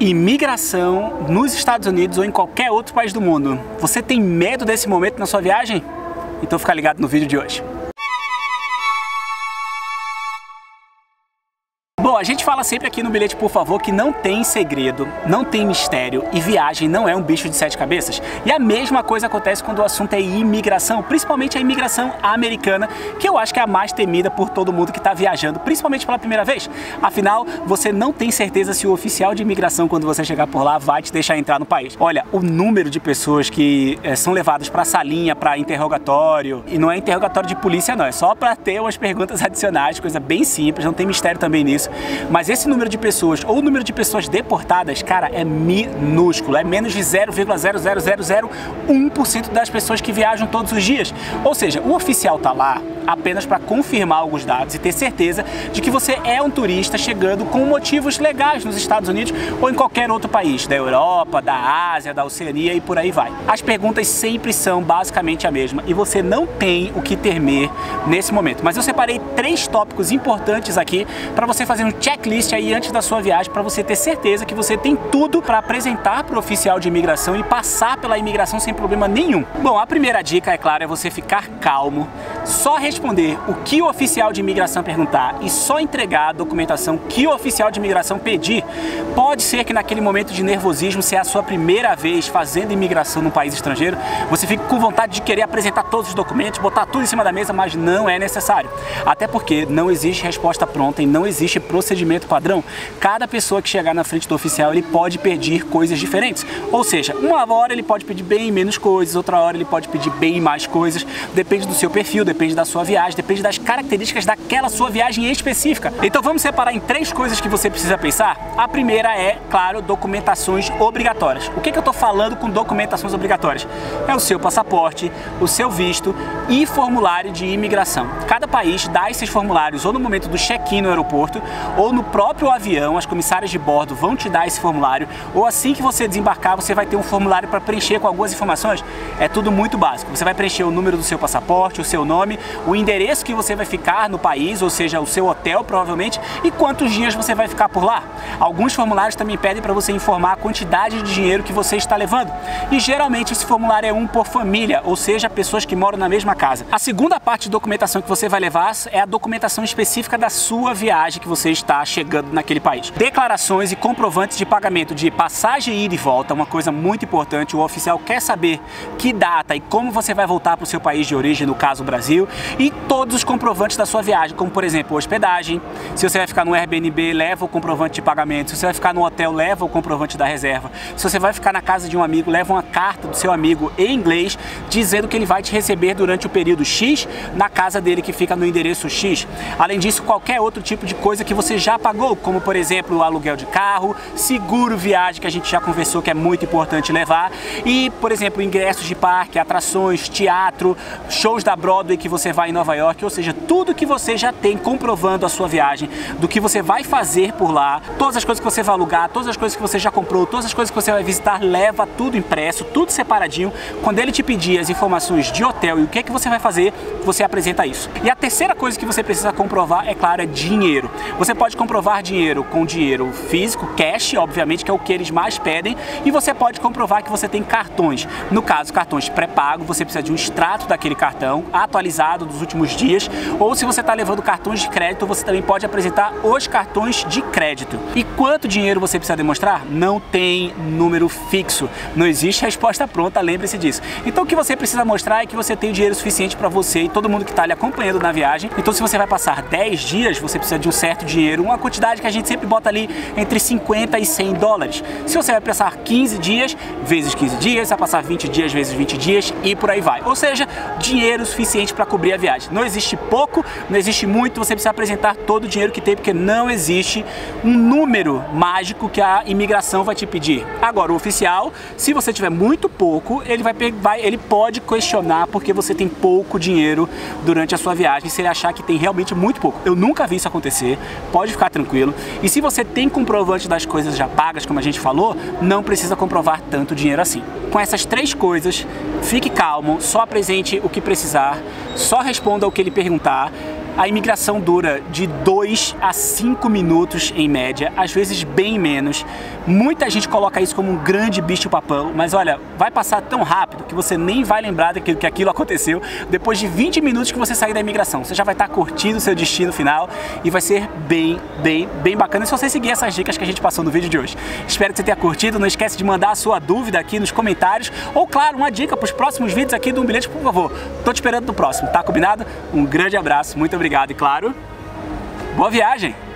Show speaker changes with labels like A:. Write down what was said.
A: Imigração nos Estados Unidos ou em qualquer outro país do mundo. Você tem medo desse momento na sua viagem? Então fica ligado no vídeo de hoje. Bom, a gente fala sempre aqui no Bilhete Por Favor que não tem segredo, não tem mistério e viagem não é um bicho de 7 cabeças. E a mesma coisa acontece quando o assunto é imigração, principalmente a imigração americana, que eu acho que é a mais temida por todo mundo que está viajando, principalmente pela primeira vez. Afinal, você não tem certeza se o oficial de imigração, quando você chegar por lá, vai te deixar entrar no país. Olha, o número de pessoas que são levadas para a salinha, para interrogatório, e não é interrogatório de polícia não, é só para ter umas perguntas adicionais, coisa bem simples, não tem mistério também nisso. Mas esse número de pessoas, ou o número de pessoas deportadas, cara, é minúsculo, é menos de 0,00001% das pessoas que viajam todos os dias. Ou seja, o oficial tá lá apenas para confirmar alguns dados e ter certeza de que você é um turista chegando com motivos legais nos Estados Unidos ou em qualquer outro país, da Europa, da Ásia, da Oceania e por aí vai. As perguntas sempre são basicamente a mesma e você não tem o que temer nesse momento. Mas eu separei 3 tópicos importantes aqui para você fazer um checklist aí antes da sua viagem, para você ter certeza que você tem tudo para apresentar para o oficial de imigração e passar pela imigração sem problema nenhum. Bom, a primeira dica, é claro, é você ficar calmo, só responder o que o oficial de imigração perguntar e só entregar a documentação que o oficial de imigração pedir. Pode ser que naquele momento de nervosismo, se é a sua primeira vez fazendo imigração num país estrangeiro, você fique com vontade de querer apresentar todos os documentos, botar tudo em cima da mesa, mas não é necessário. Até porque não existe resposta pronta e não existe procedimento padrão. Cada pessoa que chegar na frente do oficial, ele pode pedir coisas diferentes. Ou seja, uma hora ele pode pedir bem menos coisas, outra hora ele pode pedir bem mais coisas. Depende do seu perfil, depende da sua viagem, depende das características daquela sua viagem específica. Então vamos separar em 3 coisas que você precisa pensar. A primeira é, claro, documentações obrigatórias. O que eu tô falando com documentações obrigatórias? É o seu passaporte, o seu visto e formulário de imigração. Cada país dá esses formulários ou no momento do check-in no aeroporto ou no próprio avião, as comissárias de bordo vão te dar esse formulário, ou assim que você desembarcar, você vai ter um formulário para preencher com algumas informações. É tudo muito básico. Você vai preencher o número do seu passaporte, o seu nome, o endereço que você vai ficar no país, ou seja, o seu hotel provavelmente, e quantos dias você vai ficar por lá. Alguns formulários também pedem para você informar a quantidade de dinheiro que você está levando. E geralmente esse formulário é um por família, ou seja, pessoas que moram na mesma casa. A segunda parte de documentação que você vai levar é a documentação específica da sua viagem que você está chegando naquele país. Declarações e comprovantes de pagamento de passagem ida e volta, uma coisa muito importante. O oficial quer saber que data e como você vai voltar para o seu país de origem, no caso o Brasil, e todos os comprovantes da sua viagem, como por exemplo hospedagem. Se você vai ficar no Airbnb, leva o comprovante de pagamento. Se você vai ficar no hotel, leva o comprovante da reserva. Se você vai ficar na casa de um amigo, leva uma carta do seu amigo em inglês dizendo que ele vai te receber durante o período X na casa dele que fica no endereço X. Além disso, qualquer outro tipo de coisa que você já pagou, como por exemplo o aluguel de carro, seguro viagem, que a gente já conversou que é muito importante levar, e por exemplo ingressos de parque, atrações, teatro, shows da Broadway que você vai em Nova York, ou seja, tudo que você já tem comprovando a sua viagem, do que você vai fazer por lá, todas as coisas que você vai alugar, todas as coisas que você já comprou, todas as coisas que você vai visitar, leva tudo impresso, tudo separadinho. Quando ele te pedir as informações de hotel e o que é que você vai fazer, você apresenta isso. E a terceira coisa que você precisa comprovar, é claro, é dinheiro. Você pode comprovar dinheiro com dinheiro físico, cash, obviamente, que é o que eles mais pedem, e você pode comprovar que você tem cartões. No caso, cartões pré-pago, você precisa de um extrato daquele cartão, atualizado dos últimos dias, ou se você está levando cartões de crédito, você também pode apresentar os cartões de crédito. E quanto dinheiro você precisa demonstrar? Não tem número fixo, não existe resposta pronta, lembre-se disso. Então o que você precisa mostrar é que você tem dinheiro suficiente para você e todo mundo que está lhe acompanhando na viagem. Então se você vai passar 10 dias, você precisa de um certo dinheiro, uma quantidade que a gente sempre bota ali entre 50 e 100 dólares. Se você vai passar 15 dias, vezes 15 dias, vai passar 20 dias, vezes 20 dias e por aí vai. Ou seja, dinheiro suficiente para cobrir a viagem. Não existe pouco, não existe muito, você precisa apresentar todo o dinheiro que tem, porque não existe um número mágico que a imigração vai te pedir. Agora, o oficial, se você tiver muito pouco, ele pode questionar porque você tem pouco dinheiro durante a sua viagem, se ele achar que tem realmente muito pouco. Eu nunca vi isso acontecer, pode ficar tranquilo. E se você tem comprovante das coisas já pagas, como a gente falou, não precisa comprovar tanto dinheiro assim. Com essas 3 coisas, fique calmo, só apresente o que precisar, só responda o que ele perguntar. A imigração dura de 2 a 5 minutos em média, às vezes bem menos. Muita gente coloca isso como um grande bicho-papão, mas olha, vai passar tão rápido que você nem vai lembrar que aquilo aconteceu depois de 20 minutos que você sair da imigração. Você já vai estar curtindo o seu destino final e vai ser bem bacana se você seguir essas dicas que a gente passou no vídeo de hoje. Espero que você tenha curtido, não esquece de mandar a sua dúvida aqui nos comentários ou, claro, uma dica para os próximos vídeos aqui do Um Bilhete, por favor. Tô te esperando no próximo, tá combinado? Um grande abraço, muito obrigado e, claro, boa viagem!